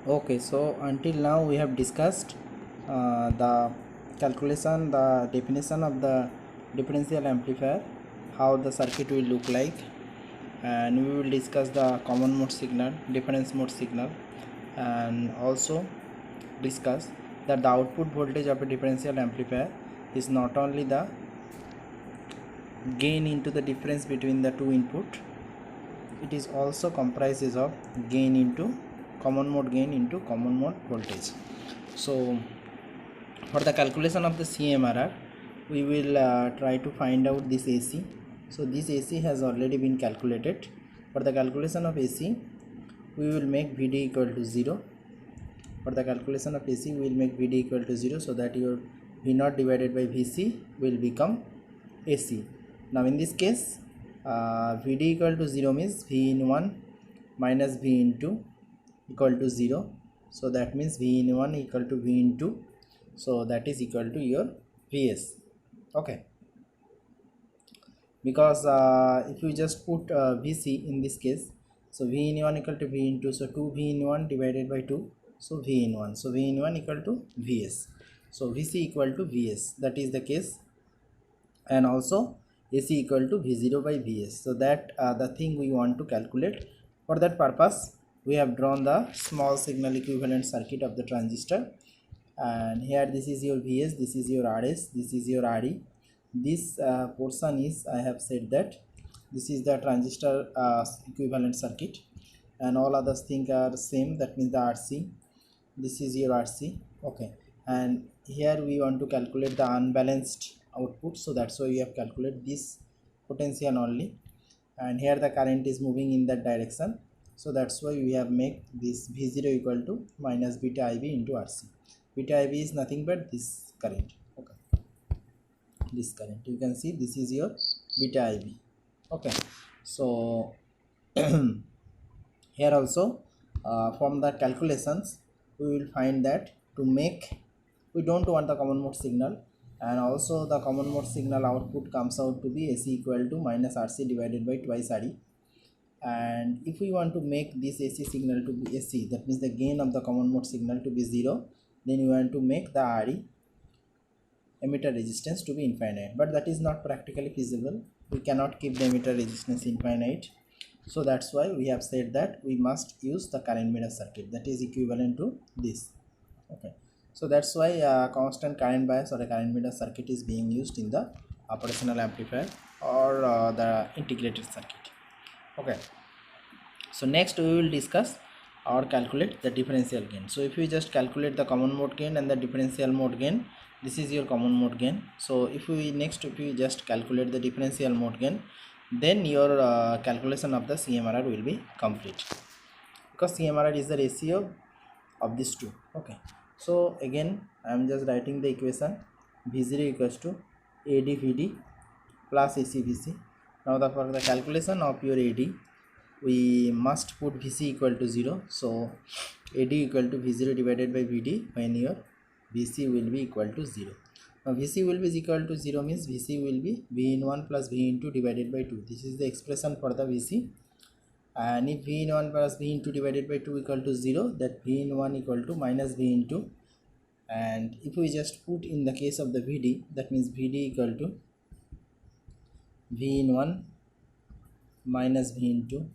Okay, so until now we have discussed the calculation, the definition of the differential amplifier, how the circuit will look like, and we will discuss the common mode signal, difference mode signal, and also discuss that the output voltage of a differential amplifier is not only the gain into the difference between the two input, it is also comprises of gain into common mode gain into common mode voltage. So for the calculation of the CMRR, we will try to find out this AC. So this AC has already been calculated. For the calculation of AC, we will make VD equal to 0. For the calculation of AC, we will make VD equal to 0, so that your V0 divided by VC will become AC. Now in this case, VD equal to 0 means V in 1 minus V in 2 equal to 0. So that means V in 1 equal to V in 2. So that is equal to your Vs. Okay. Because if you just put Vc in this case, so V in 1 equal to V in 2. So 2 V in 1 divided by 2. So V in 1. So V in 1 equal to Vs. So Vc equal to Vs. That is the case. And also AC equal to V0 by Vs. So that the thing we want to calculate. For that purpose, we have drawn the small signal equivalent circuit of the transistor. And here this is your Vs, this is your Rs, this is your Re. This portion is, I have said that this is the transistor equivalent circuit, and all other things are same. That means the RC, this is your RC. Okay, and here we want to calculate the unbalanced output, so that's why we have calculated this potential only, and here the current is moving in that direction, so that's why we have make this V0 equal to minus beta IB into RC. Beta IB is nothing but this current. Okay, this current, you can see this is your beta IB. Okay, so here also from the calculations we will find that to make, we don't want the common mode signal, and also the common mode signal output comes out to be AC equal to minus RC divided by twice RE. And if we want to make this AC signal to be AC, that means the gain of the common mode signal to be 0, then we want to make the RE emitter resistance to be infinite, but that is not practically feasible. We cannot keep the emitter resistance infinite, so that's why we have said that we must use the current meter circuit that is equivalent to this. Okay, so that's why constant current bias or a current meter circuit is being used in the operational amplifier or the integrated circuit. Okay, so next we will discuss or calculate the differential gain. So if we just calculate the common mode gain and the differential mode gain, this is your common mode gain. So if we just calculate the differential mode gain, then your calculation of the CMRR will be complete, because CMRR is the ratio of these two. Okay, so again I am just writing the equation V0 equals to AdVd plus ACVC. Now for the calculation of your AD, we must put Vc equal to 0. So AD equal to V0 divided by Vd when your Vc will be equal to 0. Now Vc will be equal to 0 means Vc will be V in 1 plus V in 2 divided by 2. This is the expression for the Vc. And if V in 1 plus V in 2 divided by 2 equal to 0, that V in 1 equal to minus V in 2. And if we just put in the case of the Vd, that means Vd equal to V in 1 minus V in 2.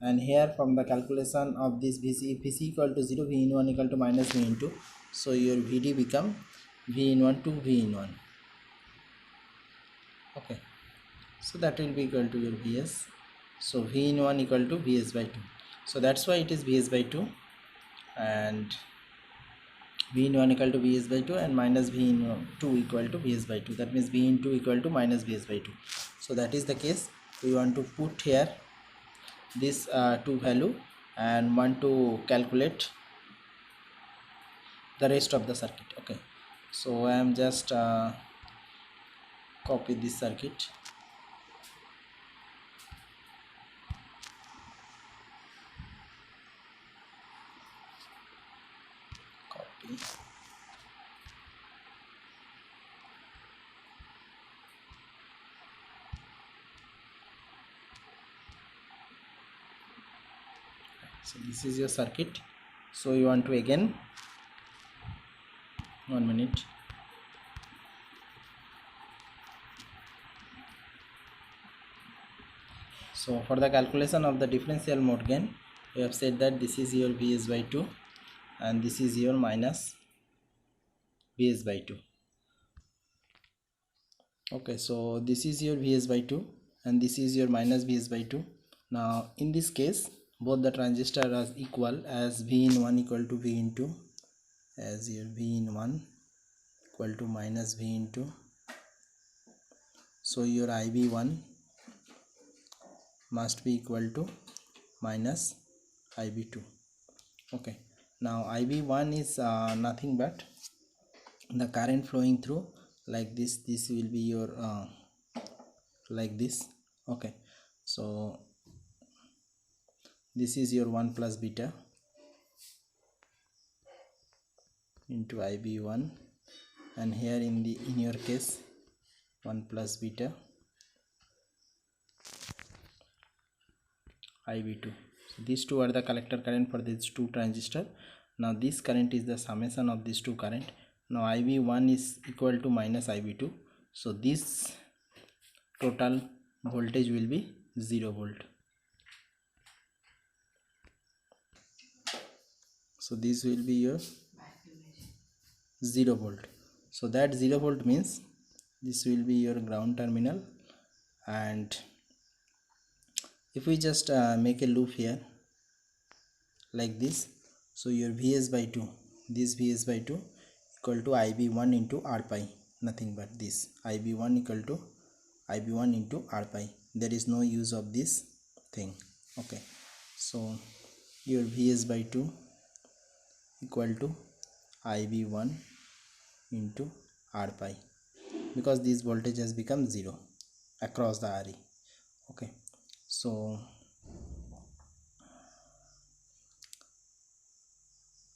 And here from the calculation of this Vc, if Vc equal to 0, V in 1 equal to minus V in 2. So your Vd become V in 1 to V in 1. Okay, so that will be equal to your Vs. So V in 1 equal to Vs by 2. So that's why it is Vs by 2, and V in 1 equal to Vs by 2 and minus V in 2 equal to Vs by 2. That means V in 2 equal to minus Vs by 2. So that is the case. We want to put here this two value and want to calculate the rest of the circuit. Okay, so I am just copy this circuit. Copy. So this is your circuit. So you want to again 1 minute. So for the calculation of the differential mode gain, we have said that this is your Vs by 2 and this is your minus Vs by 2. Okay, so this is your Vs by 2 and this is your minus Vs by 2. Now in this case both the transistor are equal, as V in 1 equal to V in 2, as your V in 1 equal to minus V in 2. So your IB1 must be equal to minus IB2. Okay, now IB1 is nothing but the current flowing through, like this will be your like this. Okay, so this is your 1 plus beta into IB1, and here in your case 1 plus beta IB2. So these two are the collector current for these two transistor. Now this current is the summation of these two current. Now IB1 is equal to minus IB2, so this total voltage will be 0 volt. So this will be your 0 volt. So that 0 volt means this will be your ground terminal, and if we just make a loop here like this, so your Vs by 2, this Vs by 2 equal to IB1 into R pi, nothing but this IB1 equal to IB1 into R pi. There is no use of this thing. Okay, so your Vs by 2 equal to IB1 into R pi, because this voltage has become 0 across the RE. Okay, so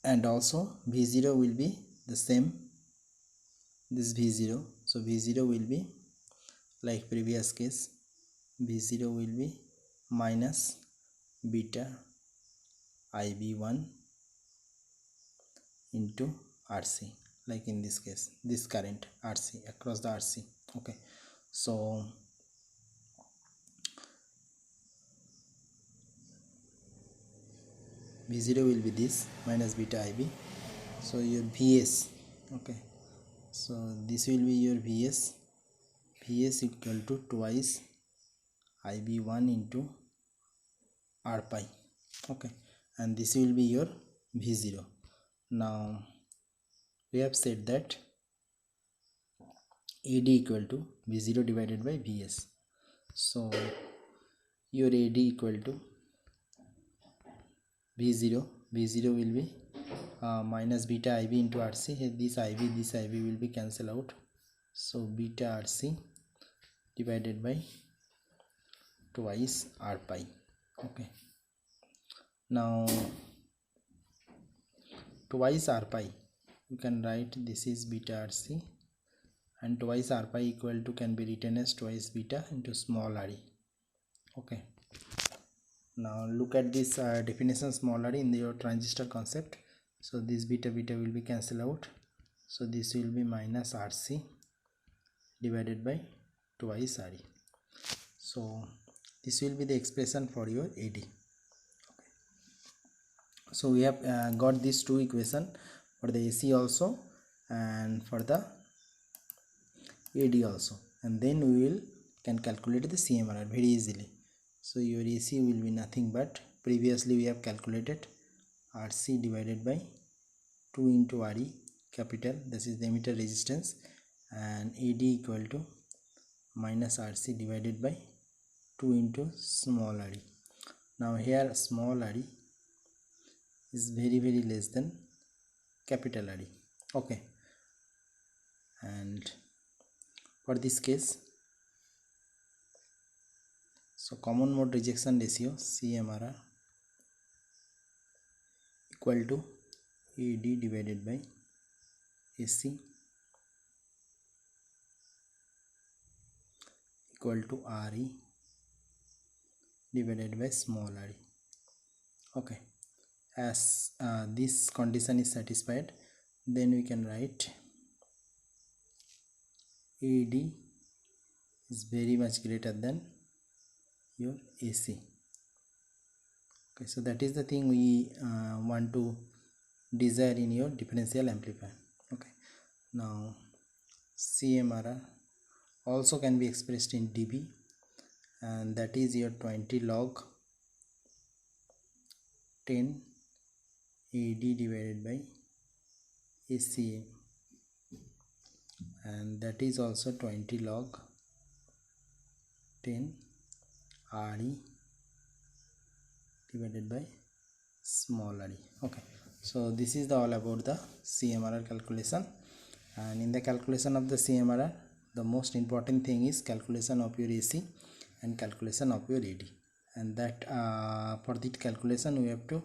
and also V0 will be the same, this V0, so V0 will be like previous case, V0 will be minus beta IB1 into RC, like in this case this current RC across the RC. Okay, so V0 will be this minus beta IB, so your Vs. Okay, so this will be your Vs equal to twice IB1 into R pi. Okay, and this will be your V0. Now we have said that AD equal to V0 divided by Vs, so your AD equal to V0 will be minus beta IB into RC. Here this IB will be cancel out, so beta RC divided by twice R pi. Okay, now twice R pi you can write this is beta RC, and twice R pi equal to can be written as twice beta into small RE. Okay, now look at this definition small RE in your transistor concept. So this beta will be cancel out, so this will be minus RC divided by twice RE. So this will be the expression for your AD. Okay, so we have got these two equation for the AC also and for the AD also, and then we will can calculate the CMRR very easily. So your AC will be nothing but previously we have calculated RC divided by 2 into RE capital, this is the emitter resistance, and AD equal to minus RC divided by 2 into small RE. Now here small RE is very less than capital RE. Okay, and for this case, so common mode rejection ratio CMRR equal to AD divided by AC equal to RE divided by small RE. Okay, as this condition is satisfied, then we can write AD is very much greater than your AC. Okay, so that is the thing we want to desire in your differential amplifier. Okay, now CMRR also can be expressed in dB, and that is your 20 log 10 AD divided by ACM, and that is also 20 log 10 RE divided by small re. Okay, so this is all about the CMRR calculation. And in the calculation of the CMRR, the most important thing is calculation of your AC and calculation of your AD, and that for the calculation we have to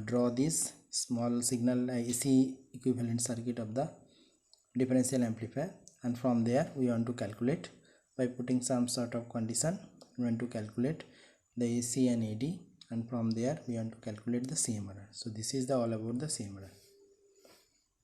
draw this small signal AC equivalent circuit of the differential amplifier, and from there we want to calculate by putting some sort of condition. We want to calculate the AC and AD, and from there we want to calculate the CMRR. So this is all about the CMRR.